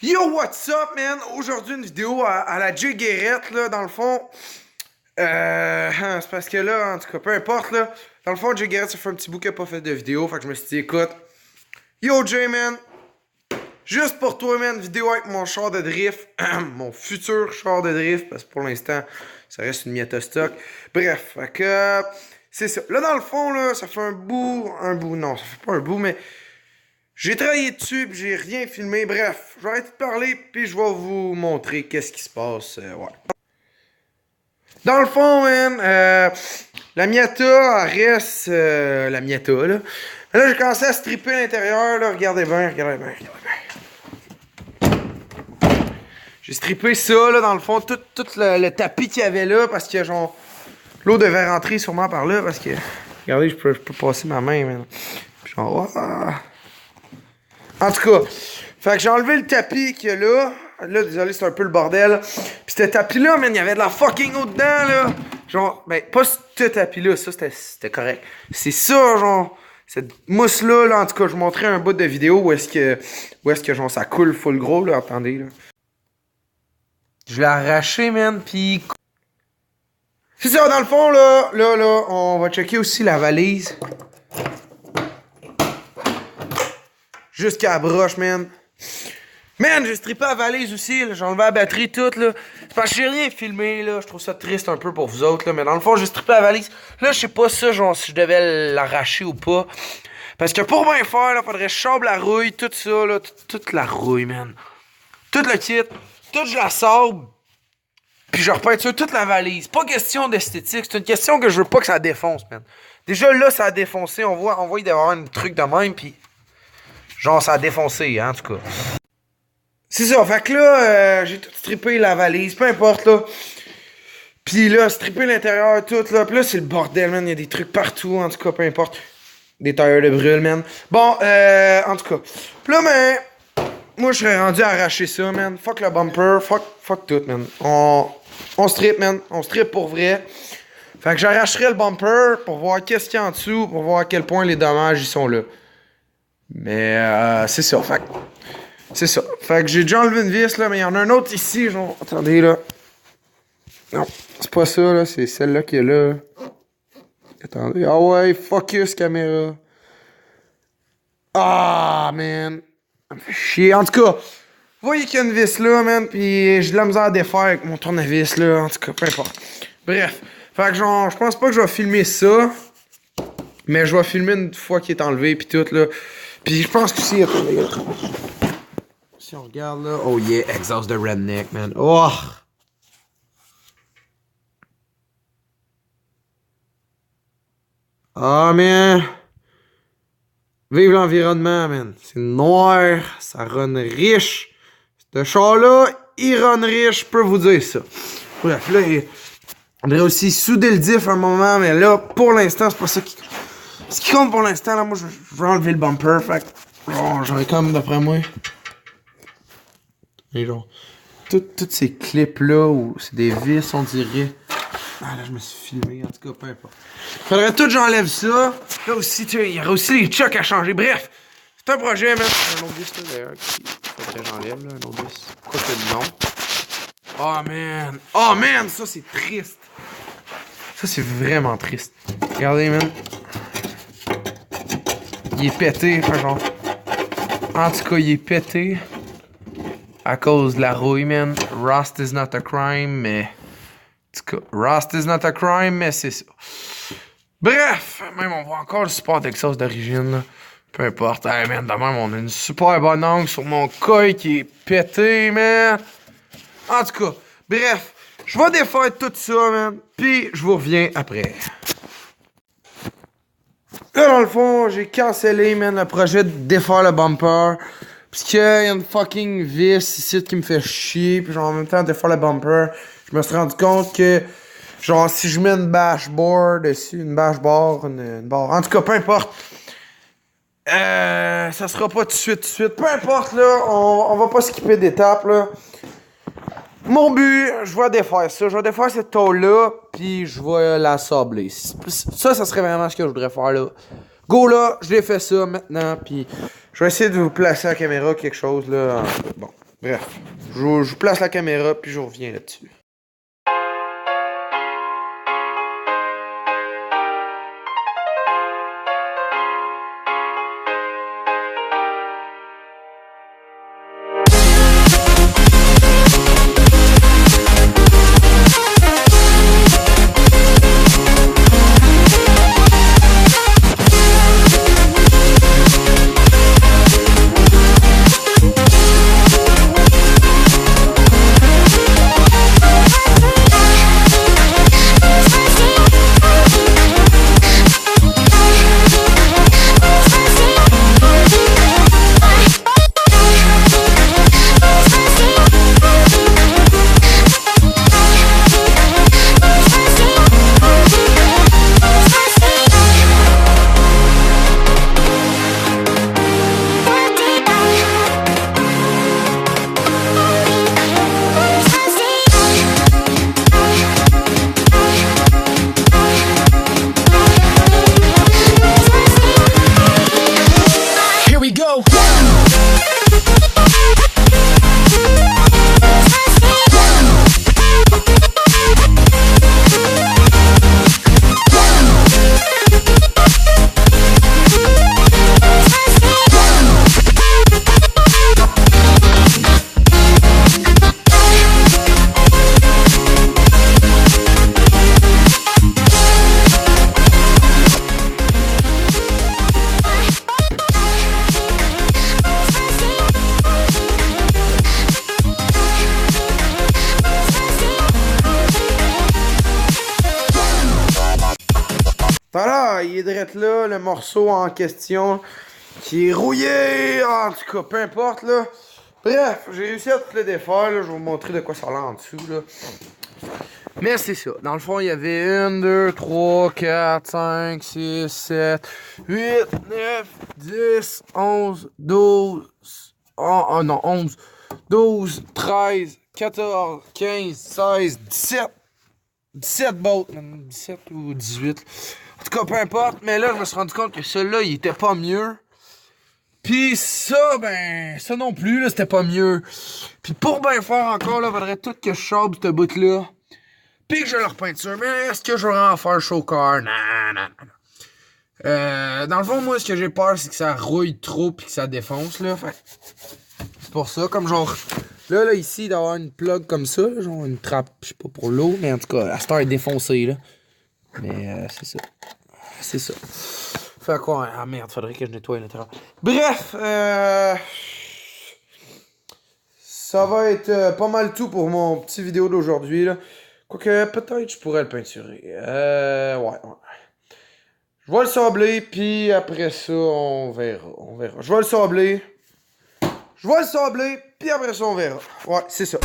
Yo, what's up, man? Aujourd'hui, une vidéo à la Jay Guérette, là, dans le fond. C'est parce que là, en tout cas, peu importe, là. Dans le fond, Jay Guérette, ça fait un petit bout qu'il a pas fait de vidéo. Fait que je me suis dit, écoute, yo, Jay, man. Juste pour toi, man, vidéo avec mon char de drift. Mon futur char de drift, parce que pour l'instant, ça reste une Miata stock. Bref, fait que. C'est ça. Là, dans le fond, là, ça fait un bout. Non, ça fait pas un bout, mais. J'ai travaillé dessus, puis j'ai rien filmé. Bref, je vais arrêter de parler, puis je vais vous montrer qu'est-ce qui se passe. Ouais. Dans le fond, man, la Miata, elle reste la Miata, là. Mais là, j'ai commencé à stripper à l'intérieur, là. Regardez bien, regardez bien, regardez bien. J'ai strippé ça, là, dans le fond, tout le tapis qu'il y avait là, parce que, genre, l'eau devait rentrer sûrement par là, parce que, regardez, je peux passer ma main, man. Puis genre, oh. En tout cas, fait que j'ai enlevé le tapis qu'il y a là. Là, désolé, c'est un peu le bordel. Pis ce tapis-là, man, il y avait de la fucking eau dedans, là. Genre, ben, pas ce tapis-là, ça, c'était correct. C'est ça, genre, cette mousse-là, là, en tout cas, je vous montrais un bout de vidéo où est-ce que, genre, ça coule full gros, là, attendez, là. Je l'ai arraché, man, pis... C'est ça, dans le fond, là, on va checker aussi la valise. Jusqu'à la broche, man. Man, j'ai strippé la valise aussi, là. J'ai enlevé la batterie toute, là. C'est parce que j'ai rien filmé, là. Je trouve ça triste un peu pour vous autres, là. Mais dans le fond, j'ai strippé la valise. Là, je sais pas ça, genre, si je devais l'arracher ou pas. Parce que pour bien faire, là, faudrait que je chambre la rouille, tout ça, là. Toute la rouille, man. Tout le kit. Tout, je la sable. Puis je repeinture toute la valise. Pas question d'esthétique. C'est une question que je veux pas que ça défonce, man. Déjà, là, ça a défoncé. On voit il doit y avoir un truc de même, puis... Genre, ça a défoncé, hein, en tout cas. C'est ça, fait que là, j'ai tout strippé la valise, peu importe, là. Pis là, strippé l'intérieur, tout, là. Pis là, c'est le bordel, man. Il y a des trucs partout, en tout cas, peu importe. Des tailleurs de brûle, man. Bon, en tout cas. Pis là, ben, moi, je serais rendu à arracher ça, man. Fuck le bumper, fuck tout, man. On strip, man. On strip pour vrai. Fait que j'arracherai le bumper pour voir qu'est-ce qu'il y a en dessous, pour voir à quel point les dommages, ils sont là. Mais c'est ça, fait c'est ça. Fait que j'ai déjà enlevé une vis, là, mais il y en a un autre ici, genre, attendez, là. Non, c'est pas ça, là, c'est celle-là qui est là. Attendez, ah ouais, focus caméra. Ah, man. Ça me fait chier. En tout cas, vous voyez qu'il y a une vis là, man, pis j'ai de la misère à défaire avec mon tournevis, là, en tout cas, peu importe. Bref, fait que genre, je pense pas que je vais filmer ça, mais je vais filmer une fois qu'il est enlevé, pis tout, là. Pis je pense que si, attendez, si on regarde là, oh yeah, exhaust de redneck, man. Oh! Ah, man! Vive l'environnement, man. C'est noir, ça run riche. Ce char-là, il run riche, je peux vous dire ça. Bref, là, on devrait aussi souder le diff un moment, mais là, pour l'instant, c'est pas ça qui... Ce qui compte pour l'instant, là, moi, je vais enlever le bumper, fait que... Oh, j'aurais comme, d'après moi... Et genre... Toutes ces clips-là, où c'est des vis, on dirait... Ah, là, je me suis filmé, en tout cas, peu importe. Faudrait tout que j'enlève ça. Là aussi, tu sais, il y aurait aussi les chocs à changer. Bref, c'est un projet, man. Un autre vis, là, d'ailleurs, qui... Faudrait que j'enlève, là, un autre vis. Quoi que non. Oh, man. Oh, man, ça, c'est triste. Ça, c'est vraiment triste. Regardez, man. Il est pété, enfin, genre. En tout cas, il est pété. À cause de la rouille, man. Rust is not a crime, mais... En tout cas, rust is not a crime, mais c'est ça. Bref, même on voit encore le support d'exhaust d'origine, là. Peu importe. Hey, man, de même, on a une super bonne angle sur mon coil qui est pété, man. En tout cas, bref. Je vais défaire tout ça, man. Puis, je vous reviens après. Là, dans le fond, j'ai cancellé, man, le projet de défaire le bumper. Parce qu'il y a une fucking vis ici qui me fait chier. Puis, genre, en même temps, défaire le bumper, je me suis rendu compte que, genre, si je mets une bashboard dessus, une bashboard, une barre, en tout cas, peu importe. Ça sera pas tout de suite. Peu importe, là, on va pas skipper d'étapes, là. Mon but, je vais défaire ça. Je vais défaire cette tôle-là, puis je vais la sabler. Ça serait vraiment ce que je voudrais faire, là. Go, là, je l'ai fait ça maintenant, puis je vais essayer de vous placer à la caméra quelque chose, là. Bon. Bref, je vous place la caméra, puis je reviens là-dessus. Voilà, il est direct là, le morceau en question qui est rouillé. En tout cas, peu importe là. Bref, j'ai réussi à tout le défaire. Là. Je vais vous montrer de quoi ça a l'air en dessous. Là. Mais c'est ça. Dans le fond, il y avait 1, 2, 3, 4, 5, 6, 7, 8, 9, 10, 11, 12. Oh non, 11, 12, 13, 14, 15, 16, 17. 17 bottes, 17 ou 18. En tout cas, peu importe. Mais là, je me suis rendu compte que celui-là, il était pas mieux. Puis ça, ben, ça non plus, là, c'était pas mieux. Puis pour bien faire encore, là, faudrait tout que je chaube ce bout-là. Puis que je le repeinture. Mais est-ce que je vais en faire chaud car? Non. Dans le fond, moi, ce que j'ai peur, c'est que ça rouille trop puis que ça défonce, là. Fait c'est pour ça, comme genre... Là, ici, d'avoir une plug comme ça, là, genre une trappe, je sais pas pour l'eau, mais en tout cas, la star est défoncée, là. Mais c'est ça. C'est ça. Fait quoi? Ah merde, faudrait que je nettoie l'intérieur. Bref, ça va être pas mal tout pour mon petit vidéo d'aujourd'hui, là. Quoique, peut-être je pourrais le peinturer. Ouais. Je vais le sabler, puis après ça, on verra. Je vais le sabler. Puis après ça, on verra. Ouais, c'est ça.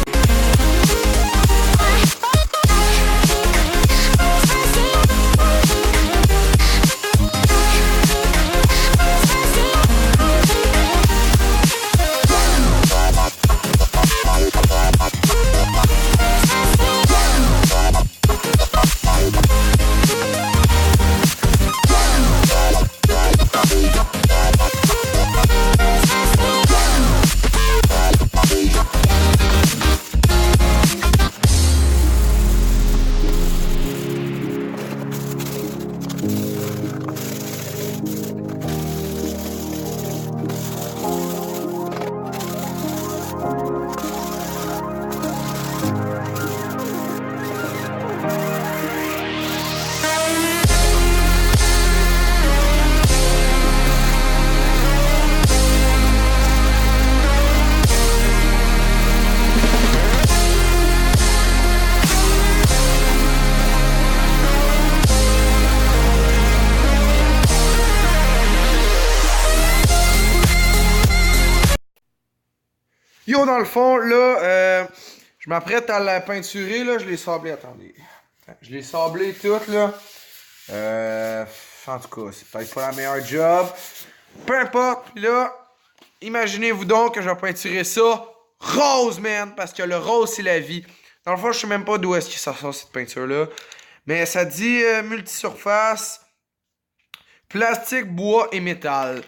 Yo, dans le fond, là, je m'apprête à la peinturer, là, je l'ai sablé, attendez. Je l'ai sablé tout, là. En tout cas, c'est peut-être pas la meilleure job. Peu importe, puis là, imaginez-vous donc que je vais peinturer ça rose, man, parce que le rose, c'est la vie. Dans le fond, je sais même pas d'où est-ce que ça sort, cette peinture-là. Mais ça dit multisurface, plastique, bois et métal.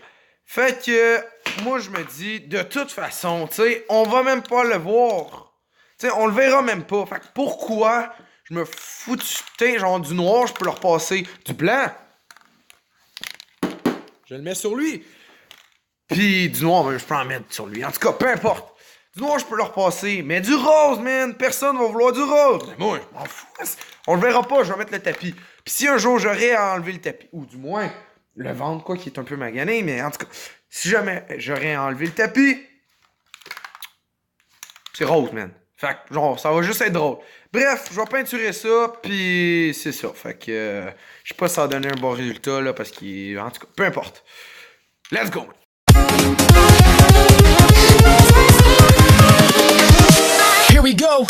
Fait que, moi, je me dis, de toute façon, tu sais, on va même pas le voir. Tu sais, on le verra même pas. Fait que pourquoi je me fous du teint, genre du noir, je peux leur passer du blanc? Je le mets sur lui. Puis du noir, ben, je peux en mettre sur lui. En tout cas, peu importe. Du noir, je peux leur passer. Mais du rose, man, personne va vouloir du rose. Mais moi, je m'en fous. On le verra pas, je vais mettre le tapis. Puis si un jour j'aurais à enlever le tapis, ou du moins le ventre, quoi, qui est un peu magané, mais en tout cas, si jamais j'aurais à enlever le tapis, c'est rose, man. Fait que, genre, ça va juste être drôle. Bref, je vais peinturer ça, puis c'est ça. Fait que, je sais pas si ça va donner un bon résultat, là, parce qu'il... En tout cas, peu importe. Let's go! Here we go.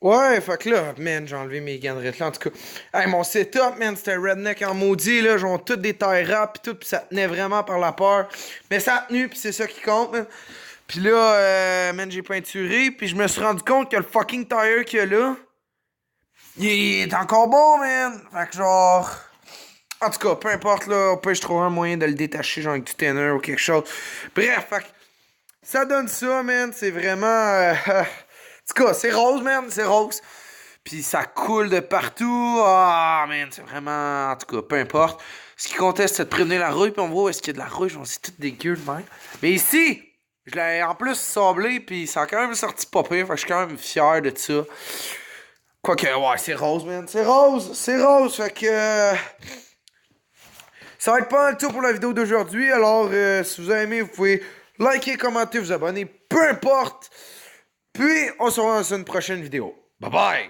Ouais, fait que là, man, j'ai enlevé mes gants de là. En tout cas, hey, mon setup, man, c'était redneck en maudit, là. Genre, toutes des tailles rap pis tout, pis ça tenait vraiment par la peur. Mais ça a tenu, pis c'est ça qui compte, man. Pis là, man, j'ai peinturé, pis je me suis rendu compte que le fucking tire qu'il y a là, il est encore bon, man. Fait que genre... En tout cas, peu importe, là, au pire, je trouve un moyen de le détacher, genre avec du thinner ou quelque chose. Bref, fait que ça donne ça, man. C'est vraiment... En tout cas, c'est rose, man, c'est rose. Puis ça coule de partout. Ah, man, c'est vraiment... En tout cas, peu importe. Ce qui comptait, c'était de prévenir la rouille. Puis on voit où est-ce qu'il y a de la rouille. C'est tout dégueu de même. Mais ici, je l'ai en plus sablé. Puis ça a quand même sorti pas pire. Fait que je suis quand même fier de ça. Quoique, ouais, c'est rose, man. C'est rose, c'est rose. Fait que... Ça va être pas mal tout pour la vidéo d'aujourd'hui. Alors, si vous avez aimé, vous pouvez liker, commenter, vous abonner. Peu importe. Puis, on se revoit dans une prochaine vidéo. Bye bye!